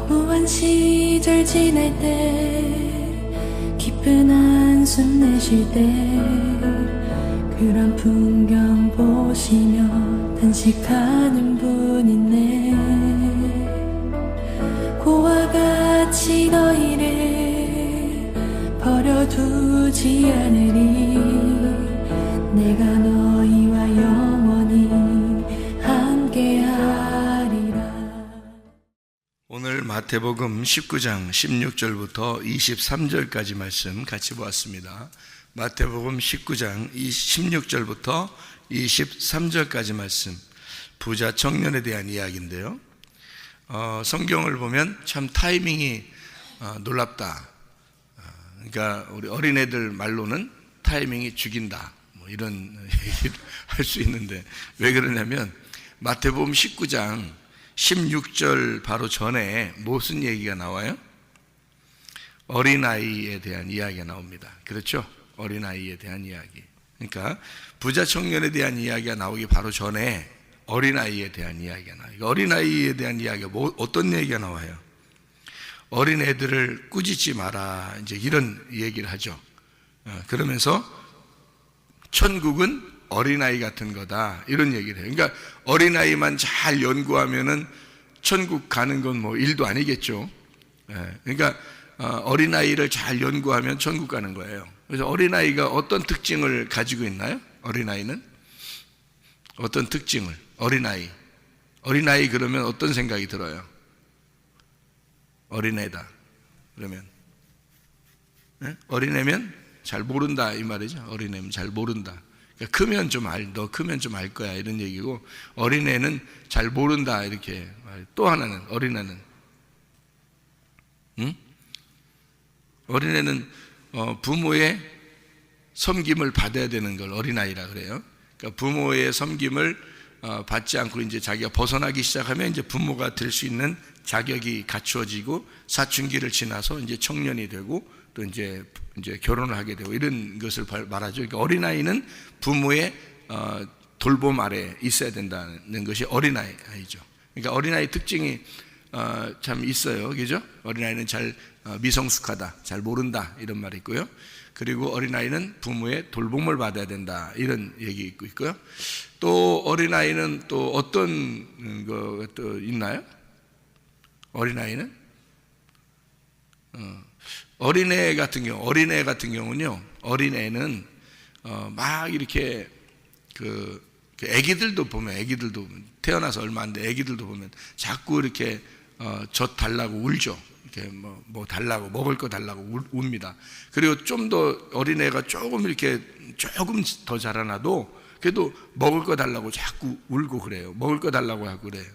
허무한 시절 지낼 때 기쁜 한숨 내쉴 때 그런 풍경 보시며 단식하는 분 있네. 고와 같이 너희를 버려두지 않으리. 내가 너희와 영원히 함께하리라. 오늘 마태복음 19장 16절부터 23절까지 말씀 같이 보았습니다. 마태복음 19장 16절부터 23절까지 말씀, 부자 청년에 대한 이야기인데요. 성경을 보면 참 타이밍이 놀랍다. 그러니까 우리 어린애들 말로는 타이밍이 죽인다, 뭐 이런 얘기를 할 수 있는데, 왜 그러냐면 마태복음 19장 16절 바로 전에 무슨 얘기가 나와요? 어린아이에 대한 이야기가 나옵니다. 그렇죠? 어린아이에 대한 이야기. 그러니까 부자 청년에 대한 이야기가 나오기 바로 전에 어린아이에 대한 이야기가 나와요. 어린아이에 대한 이야기가 어떤 얘기가 나와요? 어린애들을 꾸짖지 마라, 이제 이런 얘기를 하죠. 그러면서 천국은 어린아이 같은 거다, 이런 얘기를 해요. 그러니까 어린아이만 잘 연구하면은 천국 가는 건 뭐 일도 아니겠죠. 그러니까 어린아이를 잘 연구하면 천국 가는 거예요. 그래서 어린아이가 어떤 특징을 가지고 있나요? 어린아이는 어떤 특징을? 어린아이 그러면 어떤 생각이 들어요? 어린애다 그러면, 어린애면 잘 모른다 이 말이죠. 어린애면 잘 모른다. 그러니까 크면 좀 너 크면 좀 알 거야, 이런 얘기고, 어린애는 잘 모른다, 이렇게. 또 하나는, 어린애는 어린애는 부모의 섬김을 받아야 되는 걸 어린아이라 그래요. 그러니까 부모의 섬김을 받지 않고 이제 자기가 벗어나기 시작하면 이제 부모가 될 수 있는 자격이 갖추어지고, 사춘기를 지나서 이제 청년이 되고, 또 이제 결혼을 하게 되고, 이런 것을 말하죠. 그러니까 어린아이는 부모의 돌봄 아래 있어야 된다는 것이 어린아이죠. 그러니까 어린아이 특징이 참 있어요. 그죠? 어린아이는 잘 미성숙하다, 잘 모른다, 이런 말이 있고요. 그리고 어린아이는 부모의 돌봄을 받아야 된다, 이런 얘기 있고요. 또 어린아이는 또 어떤 거 있나요? 어린아이는 어린애 같은 경우는요, 어린애는 막 이렇게 애기들도 태어나서 얼마 안 돼 애기들도 보면 자꾸 이렇게 젖 달라고 울죠. 이렇게 뭐 달라고, 먹을 거 달라고 웁니다. 그리고 좀 더 어린애가 조금 더 자라나도 그래도 먹을 거 달라고 자꾸 울고 그래요. 먹을 거 달라고 하고 그래요.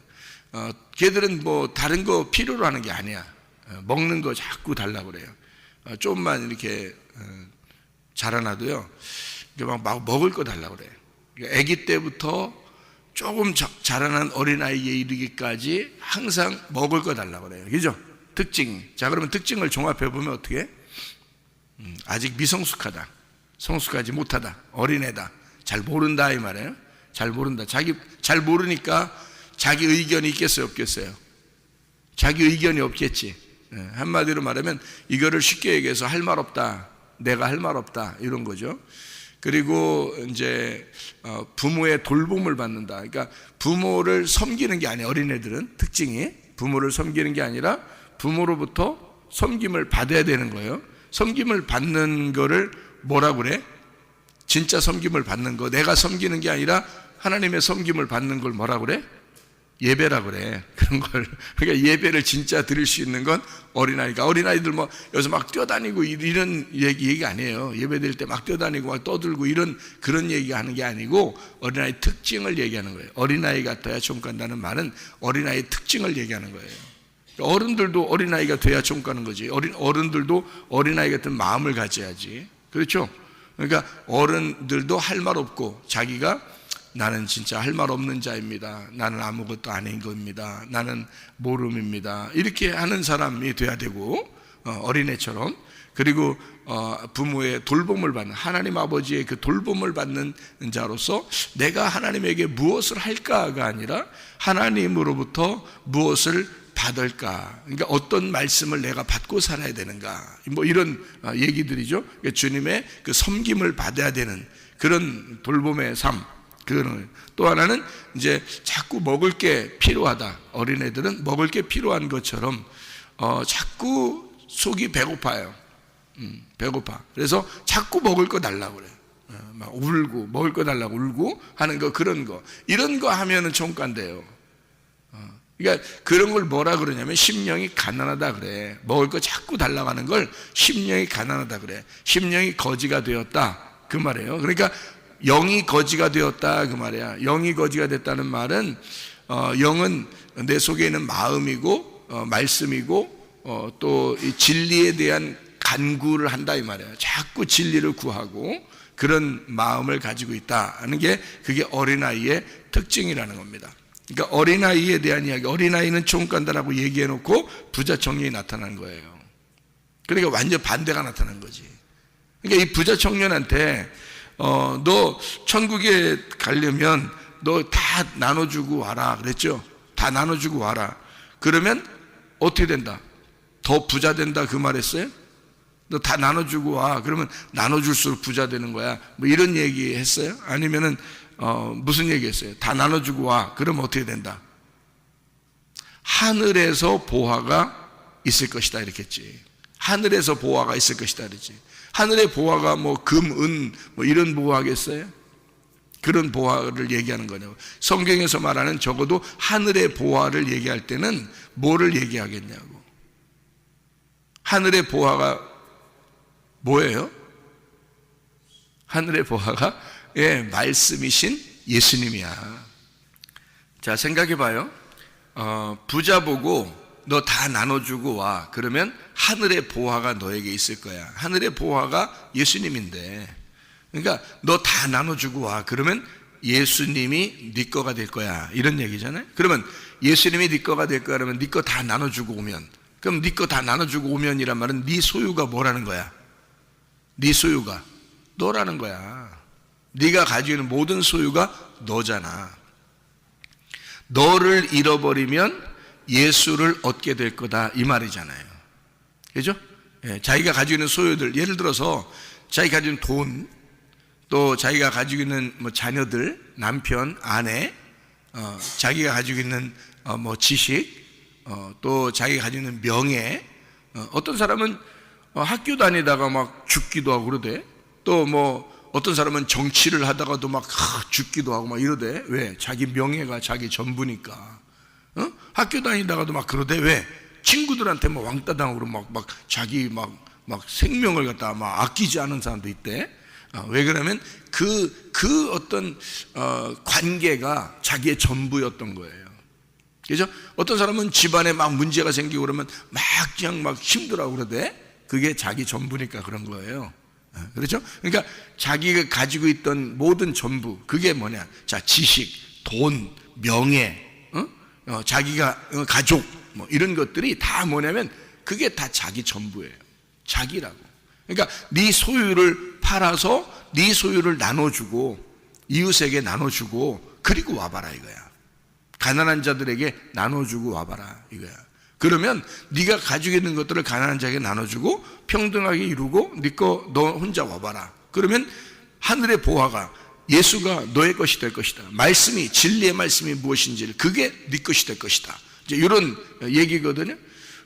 걔들은 뭐 다른 거 필요로 하는 게 아니야. 먹는 거 자꾸 달라고 그래요. 조금만 이렇게 자라나도요, 막 먹을 거 달라고 그래요. 아기 때부터 조금 자라난 어린아이에 이르기까지 항상 먹을 거 달라고 그래요. 그죠? 특징. 자, 그러면 특징을 종합해 보면 어떻게? 아직 미성숙하다, 성숙하지 못하다, 어린애다, 잘 모른다, 이 말이에요. 잘 모른다. 잘 모르니까 자기 의견이 있겠어요, 없겠어요? 자기 의견이 없겠지. 한마디로 말하면 이거를 쉽게 얘기해서 할 말 없다, 내가 할 말 없다, 이런 거죠. 그리고 이제 부모의 돌봄을 받는다. 그러니까 부모를 섬기는 게 아니에요. 어린애들은 특징이 부모를 섬기는 게 아니라 부모로부터 섬김을 받아야 되는 거예요. 섬김을 받는 거를 뭐라고 그래? 진짜 섬김을 받는 거, 내가 섬기는 게 아니라 하나님의 섬김을 받는 걸 뭐라고 그래? 예배라 그래. 그런 걸. 그러니까 예배를 진짜 드릴 수 있는 건 어린아이가. 어린아이들 뭐 여기서 막 뛰어다니고 이런 얘기 아니에요. 예배 드릴 때 막 뛰어다니고 막 떠들고 그런 얘기 하는 게 아니고, 어린아이 특징을 얘기하는 거예요. 어린아이 같아야 총 간다는 말은 어린아이의 특징을 얘기하는 거예요. 어른들도 어린아이가 돼야 총 가는 거지. 어른들도 어린아이 같은 마음을 가져야지. 그렇죠? 그러니까 어른들도 할 말 없고, 자기가 나는 진짜 할 말 없는 자입니다, 나는 아무것도 아닌 겁니다, 나는 모름입니다, 이렇게 하는 사람이 돼야 되고, 어린애처럼. 그리고 부모의 돌봄을 받는, 하나님 아버지의 그 돌봄을 받는 자로서 내가 하나님에게 무엇을 할까가 아니라 하나님으로부터 무엇을 받을까? 그러니까 어떤 말씀을 내가 받고 살아야 되는가? 뭐 이런 얘기들이죠. 그러니까 주님의 그 섬김을 받아야 되는 그런 돌봄의 삶. 그거는 또 하나는 이제 자꾸 먹을 게 필요하다. 어린애들은 먹을 게 필요한 것처럼 자꾸 속이 배고파요. 배고파. 그래서 자꾸 먹을 거 달라고 그래요. 막 울고 먹을 거 달라고 울고 하는 거, 그런 거, 이런 거 하면은 총간대요. 그러니까 그런 걸 뭐라 그러냐면 심령이 가난하다 그래. 먹을 거 자꾸 달라고 하는 걸 심령이 가난하다 그래. 심령이 거지가 되었다 그 말이에요. 그러니까 영이 거지가 되었다 그 말이야. 영이 거지가 됐다는 말은 영은 내 속에 있는 마음이고 말씀이고 또 이 진리에 대한 간구를 한다 이 말이에요. 자꾸 진리를 구하고 그런 마음을 가지고 있다는 게 그게 어린아이의 특징이라는 겁니다. 그러니까 어린아이에 대한 이야기, 어린아이는 총간다라고 얘기해놓고 부자 청년이 나타난 거예요. 그러니까 완전 반대가 나타난 거지. 그러니까 이 부자 청년한테 너 천국에 가려면 너 다 나눠주고 와라 그랬죠. 다 나눠주고 와라. 그러면 어떻게 된다? 더 부자 된다 그 말했어요? 너 다 나눠주고 와. 그러면 나눠줄수록 부자 되는 거야. 뭐 이런 얘기 했어요? 아니면은 무슨 얘기 했어요? 다 나눠주고 와. 그러면 어떻게 된다? 하늘에서 보화가 있을 것이다 이렇게 했지. 하늘에서 보화가 있을 것이다 그랬지. 하늘의 보화가 뭐 금, 은 뭐 이런 보화겠어요? 그런 보화를 얘기하는 거냐고. 성경에서 말하는 적어도 하늘의 보화를 얘기할 때는 뭐를 얘기하겠냐고. 하늘의 보화가 뭐예요? 하늘의 보화가 말씀이신 예수님이야. 자, 생각해 봐요. 부자 보고 너 다 나눠주고 와. 그러면 하늘의 보화가 너에게 있을 거야. 하늘의 보화가 예수님인데, 그러니까 너 다 나눠주고 와. 그러면 예수님이 네 거가 될 거야. 이런 얘기잖아요. 그러면 예수님이 네 거가 될 거야. 그러면 네 거 다 나눠주고 오면, 그럼 네 거 다 나눠주고 오면이란 말은 네 소유가 뭐라는 거야? 네 소유가 너라는 거야. 네가 가지고 있는 모든 소유가 너잖아. 너를 잃어버리면 예수를 얻게 될 거다 이 말이잖아요. 그죠? 자기가 가지고 있는 소유들, 예를 들어서 자기가 가지고 있는 돈, 또 자기가 가지고 있는 뭐 자녀들, 남편, 아내, 자기가 가지고 있는 뭐 지식, 또 자기가 가지고 있는 명예. 어떤 사람은 학교 다니다가 막 죽기도 하고 그러대. 또 뭐 어떤 사람은 정치를 하다가도 막 죽기도 하고 막 이러대. 왜? 자기 명예가 자기 전부니까. 학교 다니다가도 막 그러대. 왜? 친구들한테 뭐 왕따 당하고 막 자기 막 생명을 갖다 막 아끼지 않은 사람도 있대. 왜 그러면 그 어떤 관계가 자기의 전부였던 거예요. 그죠? 어떤 사람은 집안에 막 문제가 생기고 그러면 막 그냥 막 힘들어하고 그러대. 그게 자기 전부니까 그런 거예요. 그렇죠? 그러니까 자기가 가지고 있던 모든 전부, 그게 뭐냐? 자, 지식, 돈, 명예, 자기가 가족, 뭐 이런 것들이 다 뭐냐면 그게 다 자기 전부예요. 자기라고. 그러니까 네 소유를 팔아서 네 소유를 나눠주고 이웃에게 나눠주고 그리고 와봐라 이거야. 가난한 자들에게 나눠주고 와봐라 이거야. 그러면 네가 가지고 있는 것들을 가난한 자에게 나눠주고 평등하게 이루고 네 거 너 혼자 와봐라. 그러면 하늘의 보화가 예수가 너의 것이 될 것이다. 말씀이, 진리의 말씀이 무엇인지를, 그게 네 것이 될 것이다. 이제 이런 얘기거든요.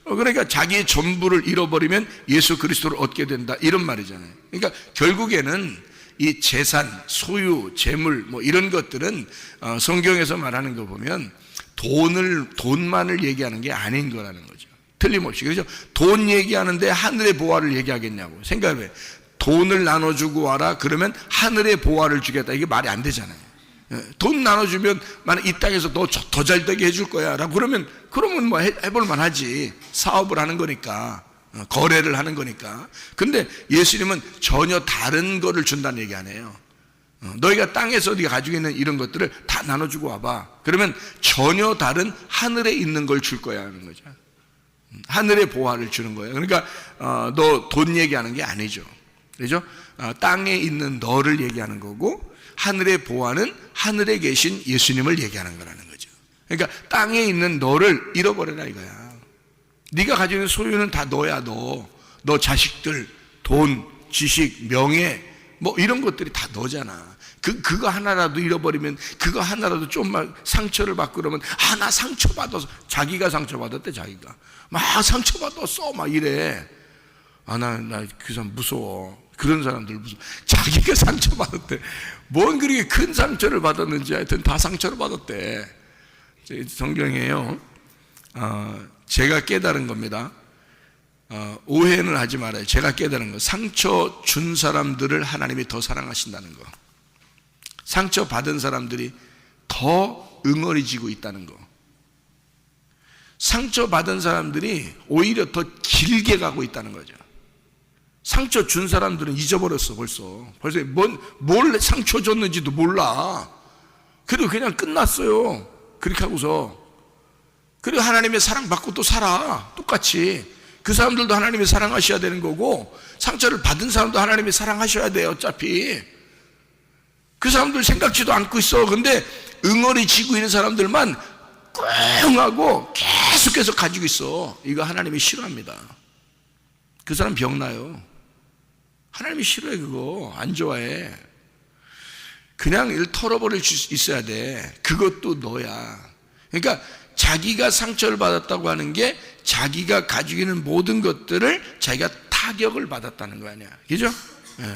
그러니까 자기의 전부를 잃어버리면 예수 그리스도를 얻게 된다 이런 말이잖아요. 그러니까 결국에는 이 재산, 소유, 재물 뭐 이런 것들은 성경에서 말하는 거 보면 돈만을 얘기하는 게 아닌 거라는 거죠. 틀림없이. 그렇죠? 돈 얘기하는데 하늘의 보화를 얘기하겠냐고. 생각해. 돈을 나눠주고 와라. 그러면 하늘의 보화를 주겠다. 이게 말이 안 되잖아요. 돈 나눠주면 만약 이 땅에서 너 더 잘되게 해줄 거야 라고 그러면 뭐 해볼 만하지. 사업을 하는 거니까, 거래를 하는 거니까. 근데 예수님은 전혀 다른 거를 준다는 얘기 안 해요. 너희가 땅에서 네가 가지고 있는 이런 것들을 다 나눠주고 와봐. 그러면 전혀 다른 하늘에 있는 걸 줄 거야 하는 거죠. 하늘의 보화를 주는 거예요. 그러니까 너 돈 얘기하는 게 아니죠. 그렇죠? 땅에 있는 너를 얘기하는 거고, 하늘의 보화는 하늘에 계신 예수님을 얘기하는 거라는 거죠. 그러니까 땅에 있는 너를 잃어버려라 이거야. 네가 가지고 있는 소유는 다 너야. 너 자식들, 돈, 지식, 명예 뭐 이런 것들이 다 너잖아. 그거 하나라도 잃어버리면, 그거 하나라도 좀만 상처를 받고 그러면, 나 상처받아서, 자기가 상처받았대. 자기가 막 상처받았어 막 이래. 나 그 사람 무서워. 그런 사람들 무서워. 자기가 상처받았대. 뭔 그렇게 큰 상처를 받았는지 하여튼 다 상처를 받았대. 성경이에요. 제가 깨달은 겁니다. 오해는 하지 말아요. 제가 깨달은 거, 상처 준 사람들을 하나님이 더 사랑하신다는 거, 상처 받은 사람들이 더 응어리지고 있다는 거, 상처 받은 사람들이 오히려 더 길게 가고 있다는 거죠. 상처 준 사람들은 잊어버렸어. 벌써 뭘 상처 줬는지도 몰라. 그리고 그냥 끝났어요. 그렇게 하고서. 그리고 하나님의 사랑받고 또 살아. 똑같이. 그 사람들도 하나님이 사랑하셔야 되는 거고, 상처를 받은 사람도 하나님이 사랑하셔야 돼요. 어차피 그 사람들 생각지도 않고 있어. 근데 응어리 지고 있는 사람들만 꽝 하고 계속해서 가지고 있어. 이거 하나님이 싫어합니다. 그 사람 병나요. 하나님이 싫어해. 그거 안 좋아해. 그냥 일 털어버릴 수 있어야 돼. 그것도 너야. 그러니까 자기가 상처를 받았다고 하는 게 자기가 가지고 있는 모든 것들을 자기가 타격을 받았다는 거 아니야. 그죠?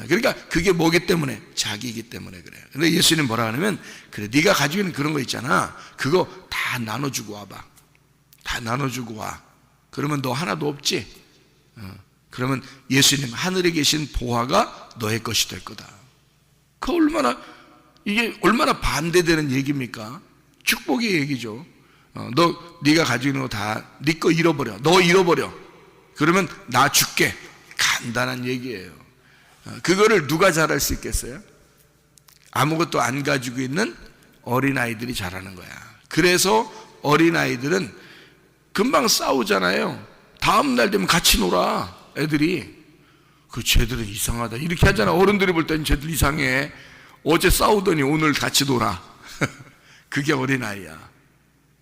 그러니까 그게 뭐기 때문에? 자기이기 때문에 그래요. 근데 예수님 뭐라 하냐면, 그래, 네가 가지고 있는 그런 거 있잖아. 그거 다 나눠주고 와봐. 다 나눠주고 와. 그러면 너 하나도 없지? 그러면 예수님, 하늘에 계신 보화가 너의 것이 될 거다. 이게 얼마나 반대되는 얘기입니까? 축복의 얘기죠. 네가 가지고 있는 거 다 네 거 잃어버려. 너 잃어버려. 그러면 나 줄게. 간단한 얘기예요. 그거를 누가 잘할 수 있겠어요? 아무것도 안 가지고 있는 어린아이들이 잘하는 거야. 그래서 어린아이들은 금방 싸우잖아요. 다음날 되면 같이 놀아. 애들이. 쟤들은 이상하다 이렇게 하잖아. 어른들이 볼 때는 쟤들 이상해. 어제 싸우더니 오늘 같이 놀아. 그게 어린아이야.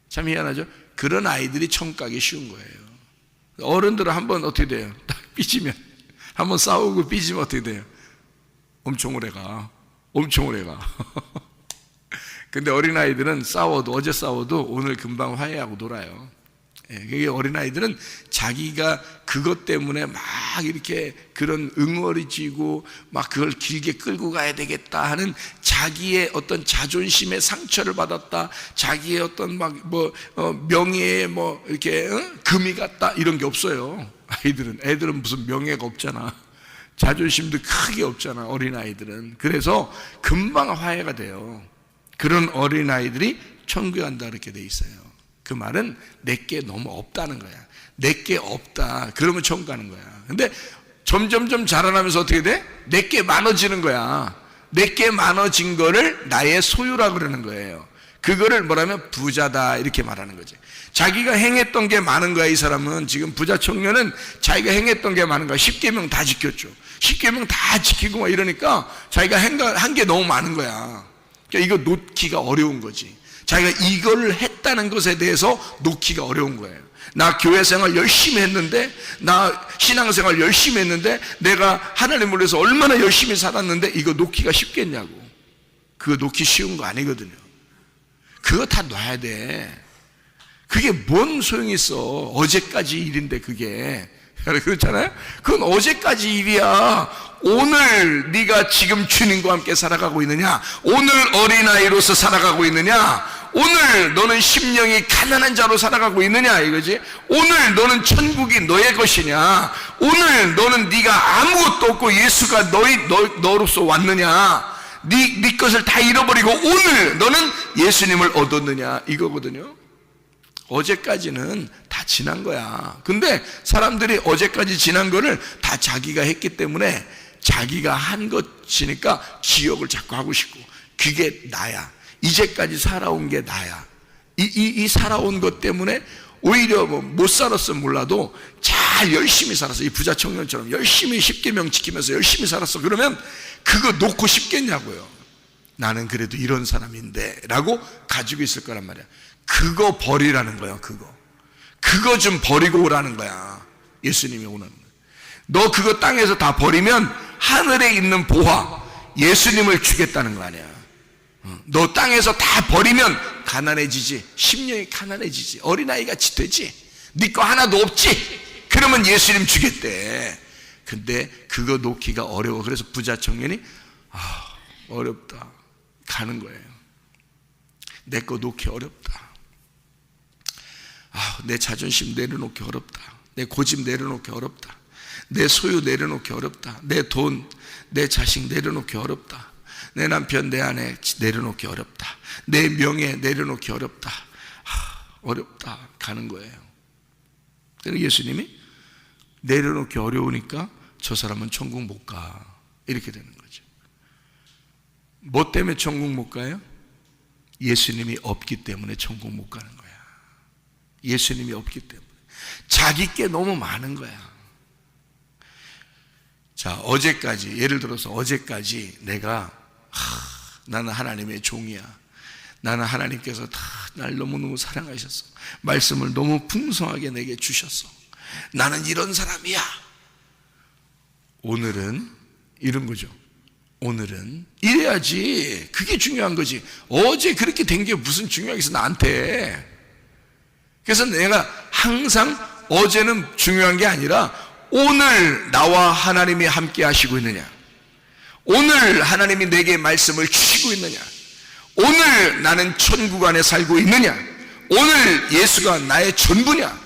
참 희한하죠? 그런 아이들이 천국 가기 쉬운 거예요. 어른들은 한번 어떻게 돼요? 딱 삐지면, 한번 싸우고 삐지면 어떻게 돼요? 엄청 오래 가. 근데 어린아이들은 어제 싸워도 오늘 금방 화해하고 놀아요. 그게 어린아이들은 자기가 그것 때문에 막 이렇게 그런 응어리지고 막 그걸 길게 끌고 가야 되겠다 하는 자기의 어떤 자존심의 상처를 받았다, 자기의 어떤 명예에 이렇게 금이 갔다 이런 게 없어요. 애들은 무슨 명예가 없잖아. 자존심도 크게 없잖아. 어린아이들은. 그래서 금방 화해가 돼요. 그런 어린아이들이 천국에 간다 그렇게 돼 있어요. 그 말은 내게 너무 없다는 거야. 내게 없다. 그러면 천국 가는 거야. 근데 점점점 자라나면서 어떻게 돼? 내게 많아지는 거야. 내게 많아진 거를 나의 소유라 그러는 거예요. 그거를 뭐라면 부자다 이렇게 말하는 거지. 자기가 행했던 게 많은 거야. 이 사람은 지금 부자 청년은 자기가 행했던 게 많은 거야. 10계명 다 지켰죠. 10계명 다 지키고 막 이러니까 자기가 한 게 너무 많은 거야. 그러니까 이거 놓기가 어려운 거지. 자기가 이걸 했다는 것에 대해서 놓기가 어려운 거예요. 나 교회 생활 열심히 했는데, 나 신앙생활 열심히 했는데, 내가 하나님을 위해서 얼마나 열심히 살았는데 이거 놓기가 쉽겠냐고. 그거 놓기 쉬운 거 아니거든요. 그거 다 놔야 돼. 그게 뭔 소용이 있어. 어제까지 일인데 그게. 그렇잖아요. 그건 어제까지 일이야. 오늘 네가 지금 주님과 함께 살아가고 있느냐? 오늘 어린아이로서 살아가고 있느냐? 오늘 너는 심령이 가난한 자로 살아가고 있느냐 이거지. 오늘 너는 천국이 너의 것이냐? 오늘 너는 네가 아무것도 없고 예수가 너로서 왔느냐? 네 것을 다 잃어버리고 오늘 너는 예수님을 얻었느냐 이거거든요. 어제까지는 다 지난 거야. 근데 사람들이 어제까지 지난 거를 다 자기가 했기 때문에 자기가 한 것이니까 기억을 자꾸 하고 싶고, 그게 나야. 이제까지 살아온 게 나야. 이 살아온 것 때문에 오히려 못 살았으면 몰라도 잘 열심히 살았어. 이 부자 청년처럼 열심히 10계명 지키면서 열심히 살았어. 그러면 그거 놓고 싶겠냐고요. 나는 그래도 이런 사람인데 라고 가지고 있을 거란 말이야. 그거 버리라는 거야. 그거 좀 버리고 오라는 거야. 예수님이 오는 거야. 너 그거 땅에서 다 버리면 하늘에 있는 보화 예수님을 주겠다는 거 아니야. 너 땅에서 다 버리면 가난해지지. 심령이 가난해지지. 어린아이같이 되지. 네 거 하나도 없지. 그러면 예수님 주겠대. 근데 그거 놓기가 어려워. 그래서 부자 청년이 어렵다 가는 거예요. 내 거 놓기 어렵다. 내 자존심 내려놓기 어렵다. 내 고집 내려놓기 어렵다. 내 소유 내려놓기 어렵다. 내 돈, 내 자식 내려놓기 어렵다. 내 남편, 내 아내 내려놓기 어렵다. 내 명예 내려놓기 어렵다. 어렵다 가는 거예요. 그래서 예수님이 내려놓기 어려우니까 저 사람은 천국 못 가. 이렇게 되는 거죠. 뭐 때문에 천국 못 가요? 예수님이 없기 때문에 천국 못 가는 거야. 예수님이 없기 때문에. 자기 게 너무 많은 거야. 자, 어제까지, 예를 들어서 어제까지 내가 나는 하나님의 종이야. 나는 하나님께서 다 날 너무너무 사랑하셨어. 말씀을 너무 풍성하게 내게 주셨어. 나는 이런 사람이야. 오늘은 이런 거죠. 오늘은 이래야지. 그게 중요한 거지. 어제 그렇게 된 게 무슨 중요하겠어 나한테. 그래서 내가 항상 어제는 중요한 게 아니라 오늘 나와 하나님이 함께 하시고 있느냐, 오늘 하나님이 내게 말씀을 주시고 있느냐, 오늘 나는 천국 안에 살고 있느냐, 오늘 예수가 나의 전부냐.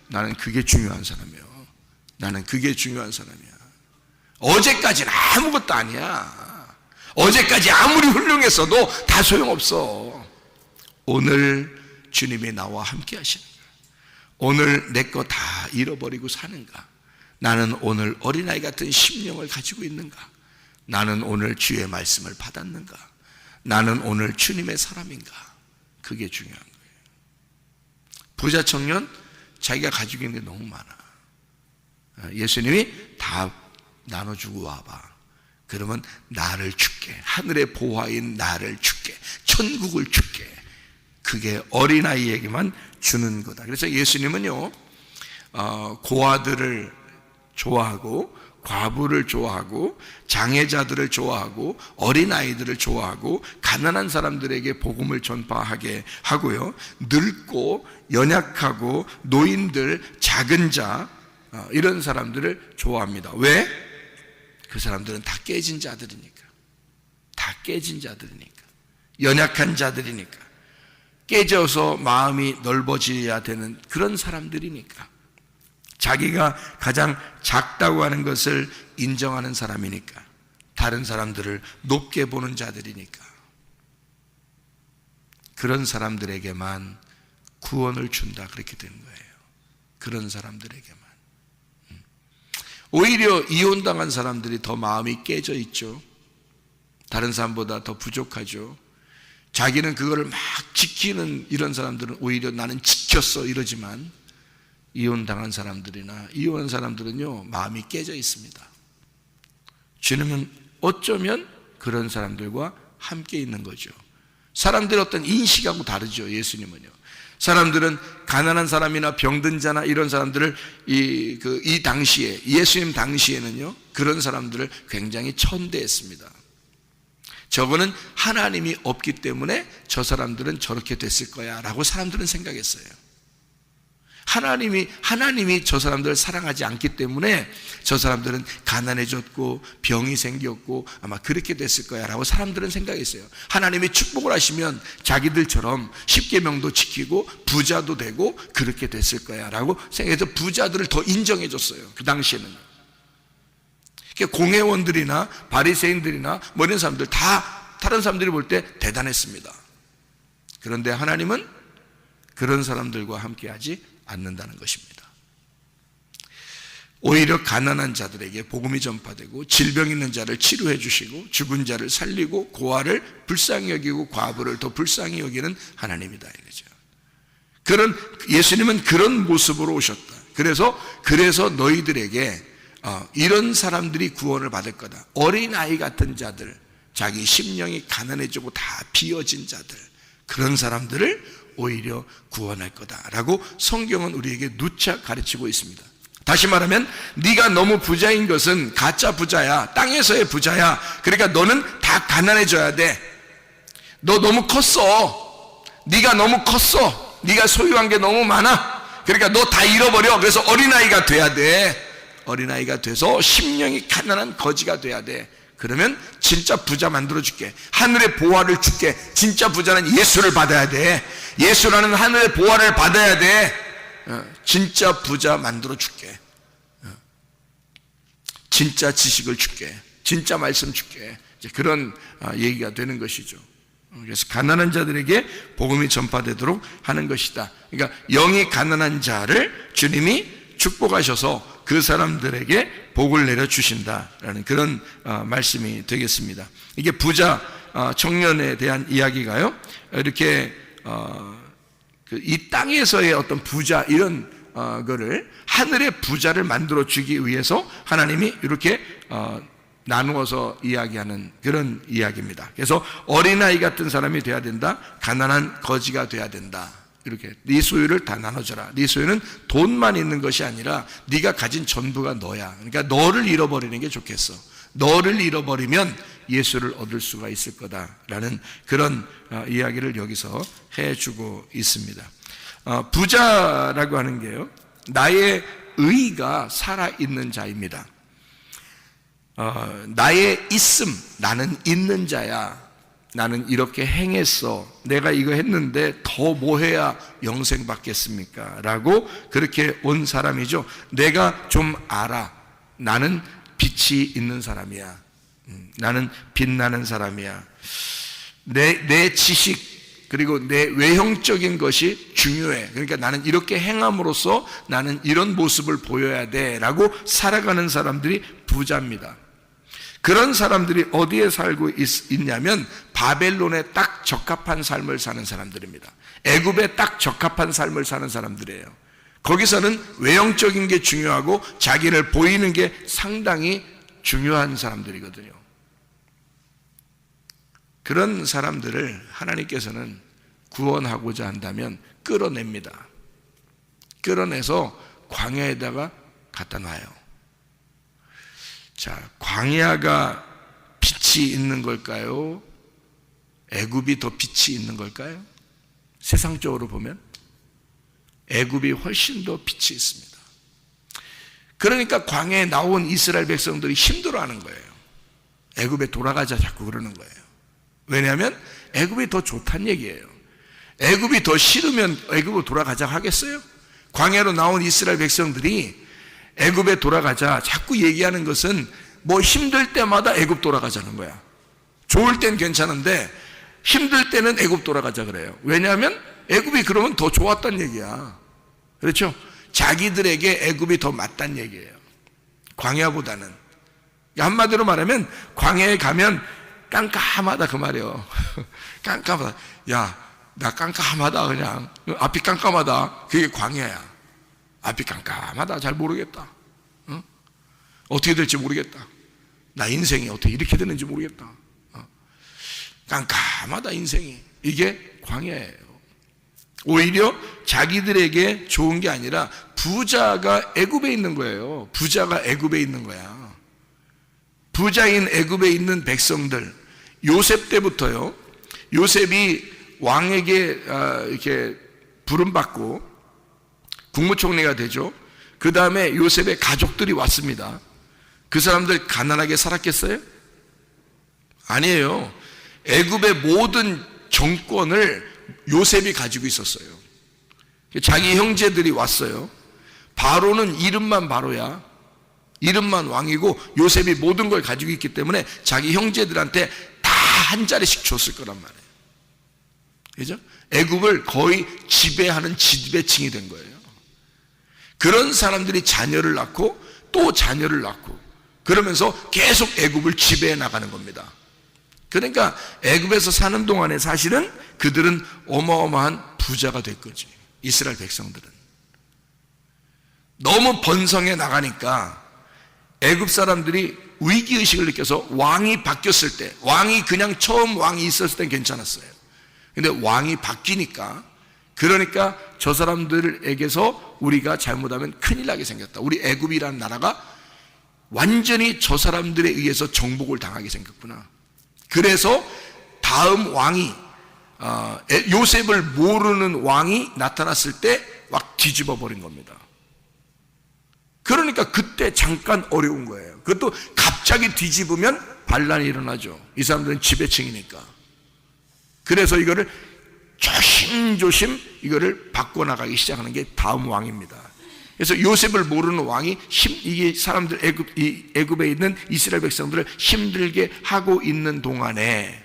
나는 그게 중요한 사람이에요. 나는 그게 중요한 사람이야. 어제까지는 아무것도 아니야. 어제까지 아무리 훌륭했어도 다 소용없어. 오늘 주님이 나와 함께 하시는가? 오늘 내 거 다 잃어버리고 사는가? 나는 오늘 어린아이 같은 심령을 가지고 있는가? 나는 오늘 주의 말씀을 받았는가? 나는 오늘 주님의 사람인가? 그게 중요한 거예요. 부자 청년 자기가 가지고 있는 게 너무 많아. 예수님이 다 나눠주고 와봐. 그러면 나를 줄게. 하늘의 보화인 나를 줄게. 천국을 줄게. 그게 어린아이에게만 주는 거다. 그래서 예수님은요, 고아들을 좋아하고 과부를 좋아하고 장애자들을 좋아하고 어린아이들을 좋아하고 가난한 사람들에게 복음을 전파하게 하고요, 늙고 연약하고 노인들, 작은 자, 이런 사람들을 좋아합니다. 왜? 그 사람들은 다 깨진 자들이니까. 다 깨진 자들이니까. 연약한 자들이니까. 깨져서 마음이 넓어져야 되는 그런 사람들이니까. 자기가 가장 작다고 하는 것을 인정하는 사람이니까. 다른 사람들을 높게 보는 자들이니까. 그런 사람들에게만 구원을 준다. 그렇게 되는 거예요. 그런 사람들에게만. 오히려 이혼당한 사람들이 더 마음이 깨져 있죠. 다른 사람보다 더 부족하죠. 자기는 그거를 막 지키는 이런 사람들은 오히려 나는 지켰어 이러지만, 이혼당한 사람들이나 이혼한 사람들은요, 마음이 깨져 있습니다. 주님은 어쩌면 그런 사람들과 함께 있는 거죠. 사람들의 어떤 인식하고 다르죠. 예수님은요, 사람들은 가난한 사람이나 병든 자나 이런 사람들을 이 당시에, 예수님 당시에는요, 그런 사람들을 굉장히 천대했습니다. 저거는 하나님이 없기 때문에 저 사람들은 저렇게 됐을 거야 라고 사람들은 생각했어요. 하나님이 저 사람들을 사랑하지 않기 때문에 저 사람들은 가난해졌고 병이 생겼고 아마 그렇게 됐을 거야 라고 사람들은 생각했어요. 하나님이 축복을 하시면 자기들처럼 십계명도 지키고 부자도 되고 그렇게 됐을 거야 라고 생각해서 부자들을 더 인정해 줬어요. 그 당시에는. 공회원들이나 바리새인들이나 뭐 이런 사람들 다 다른 사람들이 볼 때 대단했습니다. 그런데 하나님은 그런 사람들과 함께하지 않는다는 것입니다. 오히려 가난한 자들에게 복음이 전파되고 질병 있는 자를 치료해 주시고 죽은 자를 살리고 고아를 불쌍히 여기고 과부를 더 불쌍히 여기는 하나님이다 이거죠. 예수님은 그런 모습으로 오셨다. 그래서 너희들에게 이런 사람들이 구원을 받을 거다. 어린아이 같은 자들, 자기 심령이 가난해지고 다 비어진 자들, 그런 사람들을 오히려 구원할 거다라고 성경은 우리에게 누차 가르치고 있습니다. 다시 말하면 네가 너무 부자인 것은 가짜 부자야. 땅에서의 부자야. 그러니까 너는 다 가난해져야 돼. 너 너무 컸어. 네가 너무 컸어. 네가 소유한 게 너무 많아. 그러니까 너 다 잃어버려. 그래서 어린아이가 돼야 돼. 어린아이가 돼서 심령이 가난한 거지가 돼야 돼. 그러면 진짜 부자 만들어줄게. 하늘의 보화를 줄게. 진짜 부자는 예수를 받아야 돼. 예수라는 하늘의 보화를 받아야 돼. 진짜 부자 만들어줄게. 진짜 지식을 줄게. 진짜 말씀 줄게. 이제 그런 얘기가 되는 것이죠. 그래서 가난한 자들에게 복음이 전파되도록 하는 것이다. 그러니까 영이 가난한 자를 주님이 축복하셔서 그 사람들에게 복을 내려주신다라는 그런 말씀이 되겠습니다. 이게 부자 청년에 대한 이야기가요, 이렇게 이 땅에서의 어떤 부자 이런 거를 하늘의 부자를 만들어 주기 위해서 하나님이 이렇게 나누어서 이야기하는 그런 이야기입니다. 그래서 어린아이 같은 사람이 돼야 된다. 가난한 거지가 돼야 된다. 이렇게 네 소유를 다 나눠줘라. 네 소유는 돈만 있는 것이 아니라 네가 가진 전부가 너야. 그러니까 너를 잃어버리는 게 좋겠어. 너를 잃어버리면 예수를 얻을 수가 있을 거다라는 그런 이야기를 여기서 해주고 있습니다. 부자라고 하는 게요, 나의 의가 살아있는 자입니다. 나의 있음, 나는 있는 자야. 나는 이렇게 행했어. 내가 이거 했는데 더 뭐 해야 영생 받겠습니까? 라고 그렇게 온 사람이죠. 내가 좀 알아. 나는 빛이 있는 사람이야. 나는 빛나는 사람이야. 내 지식 그리고 내 외형적인 것이 중요해. 그러니까 나는 이렇게 행함으로써 나는 이런 모습을 보여야 돼 라고 살아가는 사람들이 부자입니다. 그런 사람들이 어디에 살고 있냐면 바벨론에 딱 적합한 삶을 사는 사람들입니다. 애굽에 딱 적합한 삶을 사는 사람들이에요. 거기서는 외형적인 게 중요하고 자기를 보이는 게 상당히 중요한 사람들이거든요. 그런 사람들을 하나님께서는 구원하고자 한다면 끌어냅니다. 끌어내서 광야에다가 갖다 놔요. 자, 광야가 빛이 있는 걸까요? 애굽이 더 빛이 있는 걸까요? 세상적으로 보면 애굽이 훨씬 더 빛이 있습니다. 그러니까 광야에 나온 이스라엘 백성들이 힘들어하는 거예요. 애굽에 돌아가자 자꾸 그러는 거예요. 왜냐하면 애굽이 더 좋다는 얘기예요. 애굽이 더 싫으면 애굽으로 돌아가자 하겠어요? 광야로 나온 이스라엘 백성들이 애굽에 돌아가자 자꾸 얘기하는 것은 뭐 힘들 때마다 애굽 돌아가자는 거야. 좋을 땐 괜찮은데 힘들 때는 애굽 돌아가자 그래요. 왜냐하면 애굽이 그러면 더 좋았단 얘기야. 그렇죠? 자기들에게 애굽이 더 맞단 얘기예요. 광야보다는. 한마디로 말하면 광야에 가면 깜깜하다 그 말이에요. 깜깜하다. 야, 나 깜깜하다 그냥. 앞이 깜깜하다. 그게 광야야. 앞이 깜깜하다. 잘 모르겠다. 어? 어떻게 될지 모르겠다. 나 인생이 어떻게 이렇게 되는지 모르겠다. 깜깜하다 인생이. 이게 광야예요. 오히려 자기들에게 좋은 게 아니라 부자가 애굽에 있는 거예요. 부자가 애굽에 있는 거야. 부자인 애굽에 있는 백성들, 요셉 때부터요, 요셉이 왕에게 이렇게 부름받고 국무총리가 되죠. 그 다음에 요셉의 가족들이 왔습니다. 그 사람들 가난하게 살았겠어요? 아니에요. 애굽의 모든 정권을 요셉이 가지고 있었어요. 자기 형제들이 왔어요. 바로는 이름만 바로야. 이름만 왕이고 요셉이 모든 걸 가지고 있기 때문에 자기 형제들한테 다 한 자리씩 줬을 거란 말이에요. 그죠? 애굽을 거의 지배하는 지배층이 된 거예요. 그런 사람들이 자녀를 낳고 또 자녀를 낳고 그러면서 계속 애굽을 지배해 나가는 겁니다. 그러니까 애굽에서 사는 동안에 사실은 그들은 어마어마한 부자가 될 거지. 이스라엘 백성들은 너무 번성해 나가니까 애굽 사람들이 위기의식을 느껴서 왕이 바뀌었을 때, 왕이 그냥 처음 왕이 있었을 땐 괜찮았어요. 근데 왕이 바뀌니까 그러니까 저 사람들에게서 우리가 잘못하면 큰일 나게 생겼다. 우리 애굽이라는 나라가 완전히 저 사람들에 의해서 정복을 당하게 생겼구나. 그래서 다음 왕이 요셉을 모르는 왕이 나타났을 때 막 뒤집어 버린 겁니다. 그러니까 그때 잠깐 어려운 거예요. 그것도 갑자기 뒤집으면 반란이 일어나죠. 이 사람들은 지배층이니까. 그래서 이거를 조심조심 이거를 바꿔나가기 시작하는 게 다음 왕입니다. 그래서 요셉을 모르는 왕이 이게 사람들 애굽에 있는 이스라엘 백성들을 힘들게 하고 있는 동안에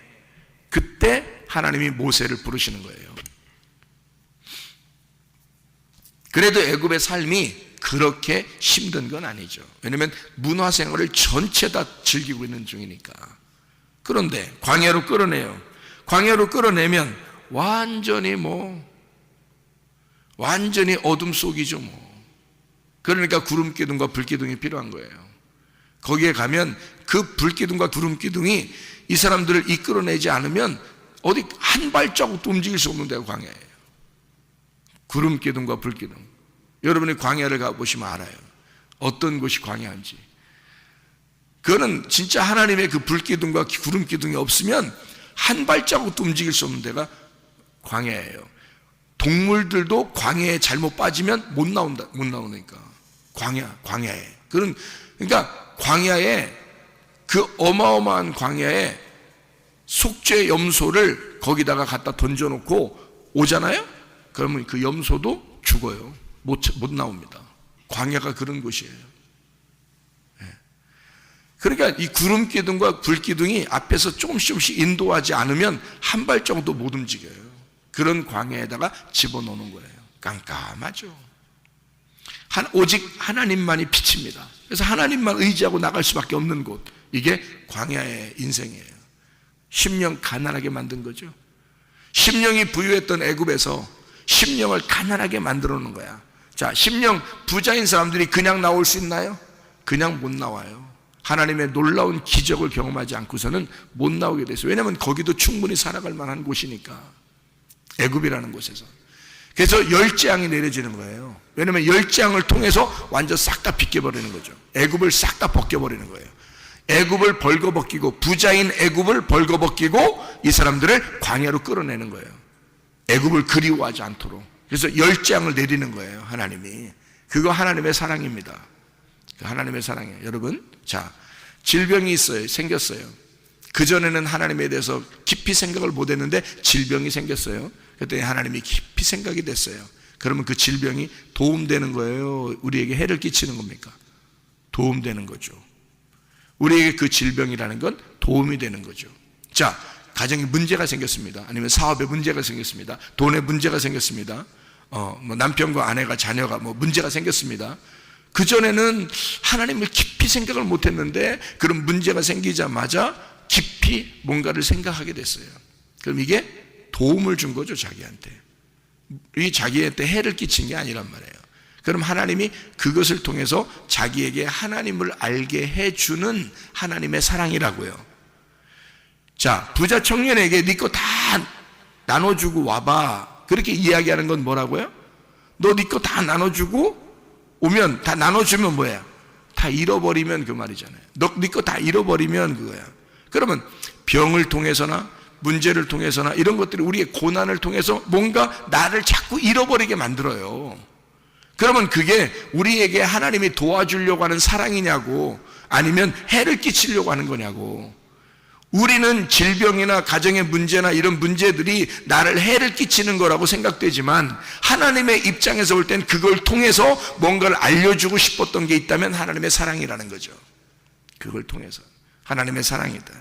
그때 하나님이 모세를 부르시는 거예요. 그래도 애굽의 삶이 그렇게 힘든 건 아니죠. 왜냐하면 문화생활을 전체 다 즐기고 있는 중이니까. 그런데 광야로 끌어내요. 광야로 끌어내면 완전히 어둠 속이죠 그러니까 구름기둥과 불기둥이 필요한 거예요. 거기에 가면 그 불기둥과 구름기둥이 이 사람들을 이끌어내지 않으면 어디 한 발자국도 움직일 수 없는 데가 광야예요. 구름기둥과 불기둥. 여러분이 광야를 가보시면 알아요. 어떤 곳이 광야인지. 그거는 진짜 하나님의 그 불기둥과 구름기둥이 없으면 한 발자국도 움직일 수 없는 데가 광야예요. 동물들도 광야에 잘못 빠지면 못 나오니까. 광야에. 그러니까 광야에 그 어마어마한 광야에 속죄 염소를 거기다가 갖다 던져놓고 오잖아요? 그러면 그 염소도 죽어요. 못 나옵니다. 광야가 그런 곳이에요. 그러니까 이 구름기둥과 불기둥이 앞에서 조금씩 인도하지 않으면 한 발자국도 못 움직여요. 그런 광야에다가 집어넣는 거예요. 깜깜하죠. 오직 하나님만이 빛입니다. 그래서 하나님만 의지하고 나갈 수밖에 없는 곳. 이게 광야의 인생이에요. 심령 가난하게 만든 거죠. 심령이 부유했던 애굽에서 심령을 가난하게 만들어 놓은 거야. 자, 심령 부자인 사람들이 그냥 나올 수 있나요? 그냥 못 나와요. 하나님의 놀라운 기적을 경험하지 않고서는 못 나오게 됐어요. 왜냐하면 거기도 충분히 살아갈 만한 곳이니까. 애굽이라는 곳에서. 그래서 열재앙이 내려지는 거예요. 왜냐하면 열재앙을 통해서 완전 싹 다 빗겨버리는 거죠. 애굽을 싹 다 벗겨버리는 거예요. 애굽을 벌거벗기고, 부자인 애굽을 벌거벗기고 이 사람들을 광야로 끌어내는 거예요. 애굽을 그리워하지 않도록. 그래서 열재앙을 내리는 거예요, 하나님이. 그거 하나님의 사랑입니다. 하나님의 사랑이에요. 여러분, 자, 질병이 생겼어요. 그전에는 하나님에 대해서 깊이 생각을 못 했는데 질병이 생겼어요. 그랬더니 하나님이 깊이 생각이 됐어요. 그러면 그 질병이 도움되는 거예요? 우리에게 해를 끼치는 겁니까? 도움되는 거죠. 우리에게 그 질병이라는 건 도움이 되는 거죠. 자, 가정에 문제가 생겼습니다. 아니면 사업에 문제가 생겼습니다. 돈에 문제가 생겼습니다. 남편과 아내가 자녀가 문제가 생겼습니다. 그전에는 하나님을 깊이 생각을 못 했는데 그런 문제가 생기자마자 깊이 뭔가를 생각하게 됐어요. 그럼 이게 도움을 준 거죠, 자기한테. 이 자기한테 해를 끼친 게 아니란 말이에요. 그럼 하나님이 그것을 통해서 자기에게 하나님을 알게 해주는 하나님의 사랑이라고요. 자, 부자 청년에게 네 거 다 나눠주고 와봐. 그렇게 이야기하는 건 뭐라고요? 너 네 거 다 나눠주고 오면, 다 나눠주면 뭐야? 다 잃어버리면 그 말이잖아요. 너 네 거 다 잃어버리면 그거야. 그러면 병을 통해서나 문제를 통해서나 이런 것들이 우리의 고난을 통해서 뭔가 나를 자꾸 잃어버리게 만들어요. 그러면 그게 우리에게 하나님이 도와주려고 하는 사랑이냐고, 아니면 해를 끼치려고 하는 거냐고. 우리는 질병이나 가정의 문제나 이런 문제들이 나를 해를 끼치는 거라고 생각되지만 하나님의 입장에서 볼 땐 그걸 통해서 뭔가를 알려주고 싶었던 게 있다면 하나님의 사랑이라는 거죠. 그걸 통해서 하나님의 사랑이다.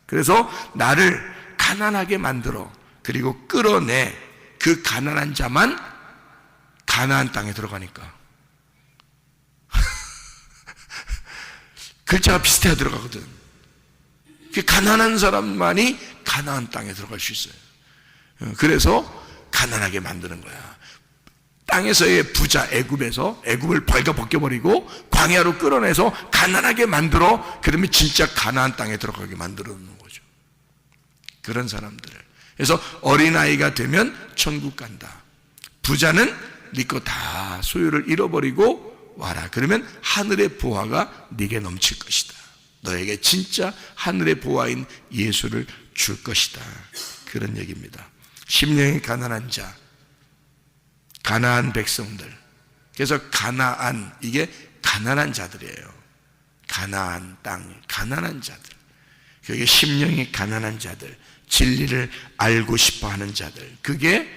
그래서 나를 가난하게 만들어 그리고 끌어내. 그 가난한 자만 가나안 땅에 들어가니까 글자가 비슷해야 들어가거든. 그 가난한 사람만이 가나안 땅에 들어갈 수 있어요. 그래서 가난하게 만드는 거야. 땅에서의 부자 애굽에서 애굽을 벌거벗겨버리고 광야로 끌어내서 가난하게 만들어, 그러면 진짜 가나안 땅에 들어가게 만들어 놓는 거죠. 그런 사람들을. 그래서 어린아이가 되면 천국 간다. 부자는 네 거 다 소유를 잃어버리고 와라. 그러면 하늘의 보화가 네게 넘칠 것이다. 너에게 진짜 하늘의 보화인 예수를 줄 것이다. 그런 얘기입니다. 심령이 가난한 자, 가나안 백성들. 그래서 가나안, 이게 가난한 자들이에요. 가나안 땅, 가난한 자들. 그게 심령이 가난한 자들, 진리를 알고 싶어 하는 자들. 그게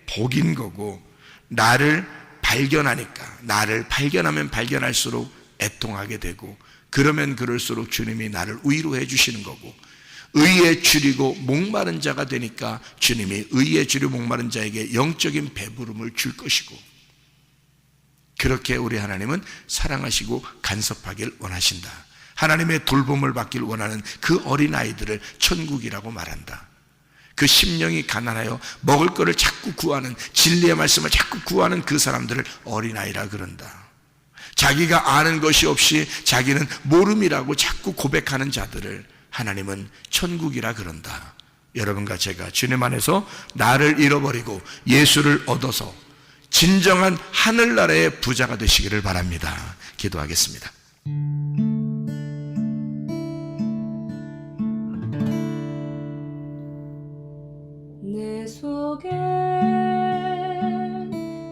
복인 거고, 나를 발견하니까, 나를 발견하면 발견할수록 애통하게 되고, 그러면 그럴수록 주님이 나를 위로해 주시는 거고, 의에 줄이고 목마른 자가 되니까 주님이 의에 줄이고 목마른 자에게 영적인 배부름을 줄 것이고, 그렇게 우리 하나님은 사랑하시고 간섭하길 원하신다. 하나님의 돌봄을 받길 원하는 그 어린아이들을 천국이라고 말한다. 그 심령이 가난하여 먹을 것을 자꾸 구하는, 진리의 말씀을 자꾸 구하는 그 사람들을 어린아이라 그런다. 자기가 아는 것이 없이 자기는 모름이라고 자꾸 고백하는 자들을 하나님은 천국이라 그런다. 여러분과 제가 주님 안에서 나를 잃어버리고 예수를 얻어서 진정한 하늘나라의 부자가 되시기를 바랍니다. 기도하겠습니다. 내 속에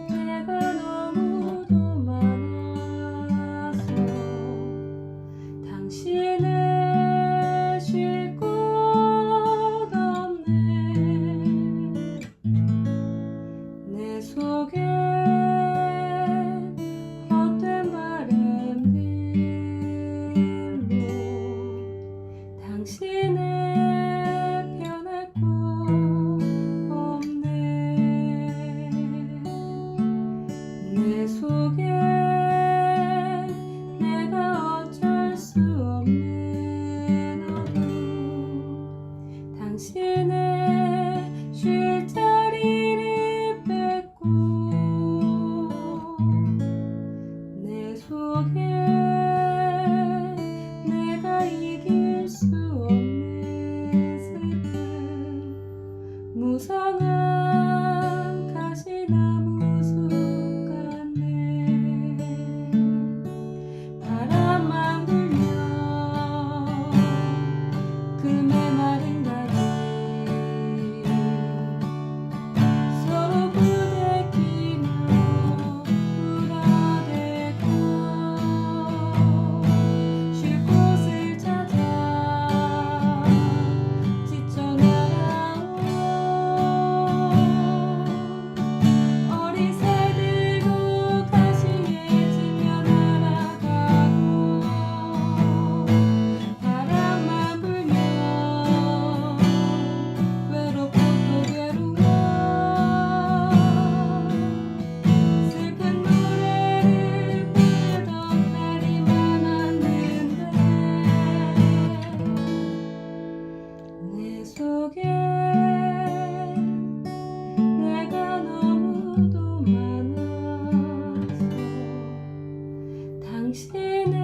내가 너무도 많아서 당신을 쉴 곳 없네. 내 속에 헛된 바램들로 당신을 변할 곳 내 속에 내가 어쩔 수 없는 어둠, 당신의 쉴 자리를 뺏고 내 속에 내가 이길 수 없는 슬픔, 무성한 가시나무 숲 바람만 불면 그 메마른 가지 서로 부대끼며 울어대고 쉴 곳을 찾아 지쳐 날아온 어린 새들도 가시에 지며 날아가고 바람만 불면 외롭고 또 괴로워 슬픈 노래를 부르던 날이 많았는데 내 속에 내가 너무도 많아서 당신을